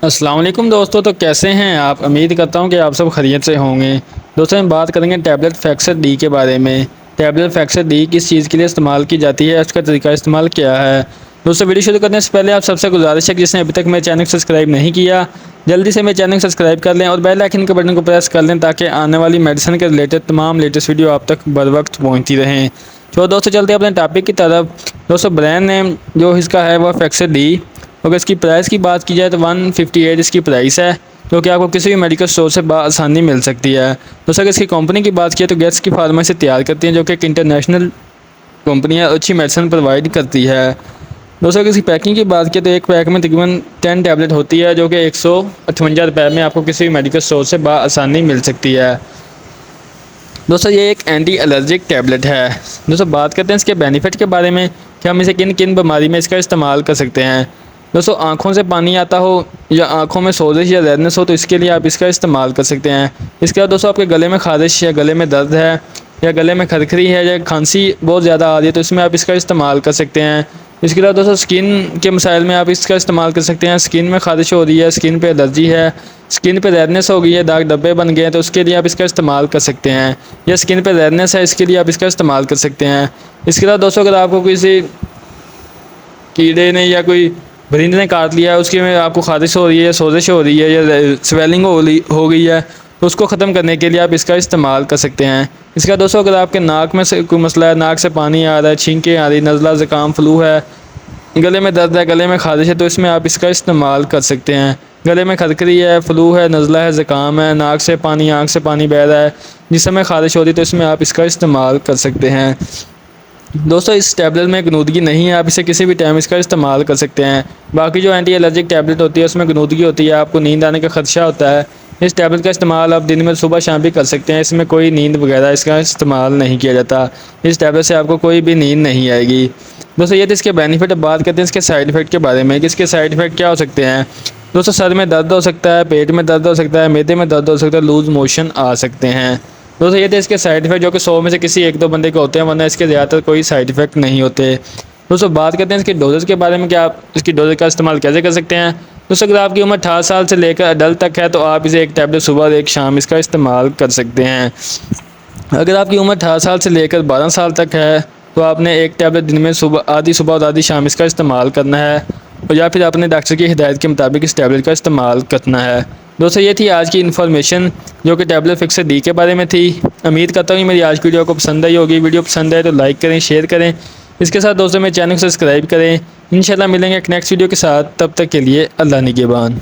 अस्सलाम वालेकुम दोस्तों। तो कैसे हैं आप? उम्मीद करता हूं कि आप सब खैरियत से होंगे। दोस्तों हम बात करेंगे टैबलेट फैक्सर डी के बारे में। टैबलेट फैक्सर डी किस चीज़ के लिए इस्तेमाल की जाती है, उसका तरीका इस्तेमाल क्या है। दोस्तों वीडियो शुरू करने से पहले आप सबसे गुजारिश है कि जिसने अभी तक मेरे चैनल को सब्सक्राइब नहीं किया, जल्दी से मेरे चैनल को सब्सक्राइब कर लें और बेल आइकन के बटन को प्रेस कर लें ताकि आने वाली मेडिसिन के रिलेटेड तमाम लेटेस्ट वीडियो आप तक बर वक्त पहुँचती रहें। तो दोस्तों चलते हैं अपने टॉपिक की तरफ। दोस्तों ब्रांड नेम जो इसका है वह फैक्सर डी। अगर इसकी प्राइस की बात की जाए तो 158 इसकी प्राइस है, जो कि आपको किसी भी मेडिकल स्टोर से आसानी मिल सकती है। दोस्तों अगर इसकी कंपनी की बात की तो गैस की फार्मा से तैयार करती है, जो कि एक इंटरनेशनल कंपनी है, अच्छी मेडिसिन प्रोवाइड करती है। दोस्तों अगर इसकी पैकिंग की बात की तो एक पैक में तकरीबन 10 टैबलेट होती है, जो कि 158 रुपये में आपको किसी भी मेडिकल स्टोर से आसानी मिल सकती है। दोस्तों ये एक एंटी एलर्जिक टैबलेट है। दोस्तों बात करते हैं इसके बेनिफिट के बारे में कि हम इसे किन किन बीमारी में इसका इस्तेमाल कर सकते हैं। दोस्तों आँखों से पानी आता हो या आँखों में सोजिश या रेडनेस हो तो इसके लिए आप इसका इस्तेमाल कर सकते हैं। इसके बाद दोस्तों आपके गले में खारिश या गले में दर्द है या गले में खरखरी है या खांसी बहुत ज़्यादा आ रही है तो इसमें आप इसका इस्तेमाल कर सकते हैं। इसके अलावा दोस्तों स्किन के मसाइल में आप इसका इस्तेमाल कर सकते हैं। स्किन में खारिश हो रही है, स्किन पे एलर्जी है, स्किन पे रेडनेस हो गई है, दाग धब्बे बन गए हैं तो उसके लिए आप इसका इस्तेमाल कर सकते हैं। या स्किन पे रेडनेस है, इसके लिए आप इसका इस्तेमाल कर सकते हैं। इसके अलावा दोस्तों अगर आपको किसी कीड़े ने या कोई परिंदे ने काट लिया है, उसके में आपको खारिश हो रही है, सोजिश हो रही है या स्वेलिंग हो गई है तो उसको ख़त्म करने के लिए आप इसका इस्तेमाल कर सकते हैं। इसका दोस्तों अगर आपके नाक में से कोई मसला है, नाक से पानी आ रहा है, छींकें आ रही, नज़ला ज़ुकाम फ्लू है, गले में दर्द है, गले में खारिश है तो इसमें आप इसका इस्तेमाल कर सकते हैं। गले में खरखरी है, फ्लू है, नज़ला है, ज़ुकाम है, नाक से पानी, आँख से पानी बह रहा है, जिसमें खारिश हो रही है तो इसमें आप इसका इस्तेमाल कर सकते हैं। दोस्तों इस टैबलेट में गनूदगी नहीं है, आप इसे किसी भी टाइम इसका इस्तेमाल कर सकते हैं। बाकी जो एंटी एलर्जिक टैबलेट होती है उसमें गनूदगी होती है, आपको नींद आने का खदशा होता है। इस टैबलेट का इस्तेमाल आप दिन में सुबह शाम भी कर सकते हैं, इसमें कोई नींद वगैरह इसका इस्तेमाल नहीं किया जाता। इस टैबलेट से आपको कोई भी नींद नहीं आएगी। दोस्तों ये तो इसके बेनिफिट। अब बात करते हैं इसके साइड इफ़ेक्ट के बारे में कि इसके साइड इफ़ेक्ट क्या हो सकते हैं। दोस्तों सर में दर्द हो सकता है, पेट में दर्द हो सकता है, मैदे में दर्द हो सकता है, लूज़ मोशन आ सकते हैं। दोस्तों ये थे इसके साइड इफ़ेक्ट, जो कि 100 में से किसी एक दो बंदे को होते हैं, वरना इसके ज़्यादातर कोई साइड इफ़ेक्ट नहीं होते। दोस्तों बात करते हैं इसके डोजेज़ के बारे में कि आप इसकी डोजेज़ का इस्तेमाल कैसे कर सकते हैं। दोस्तों अगर आपकी उम्र 18 साल से लेकर अडल्ट तक है तो आप इसे एक टैबलेट सुबह और एक शाम इसका इस्तेमाल कर सकते हैं। अगर आपकी उम्र 18 साल से लेकर 12 साल तक है तो आपने एक टैबलेट दिन में आधी सुबह और आधी शाम इसका इस्तेमाल करना है, और या फिर अपने डॉक्टर की हिदायत के मुताबिक इस टैबलेट का इस्तेमाल करना है। दोस्तों ये थी आज की इन्फॉर्मेशन जो कि टैबलेट फैक्सर डी के बारे में थी। उम्मीद करता हूँ कि मेरी आज की वीडियो को पसंद आई होगी। वीडियो पसंद आए तो लाइक करें, शेयर करें। इसके साथ दोस्तों मेरे चैनल को सब्सक्राइब करें। इंशाल्लाह मिलेंगे एक नेक्स्ट वीडियो के साथ, तब तक के लिए अल्लाह निगहबान।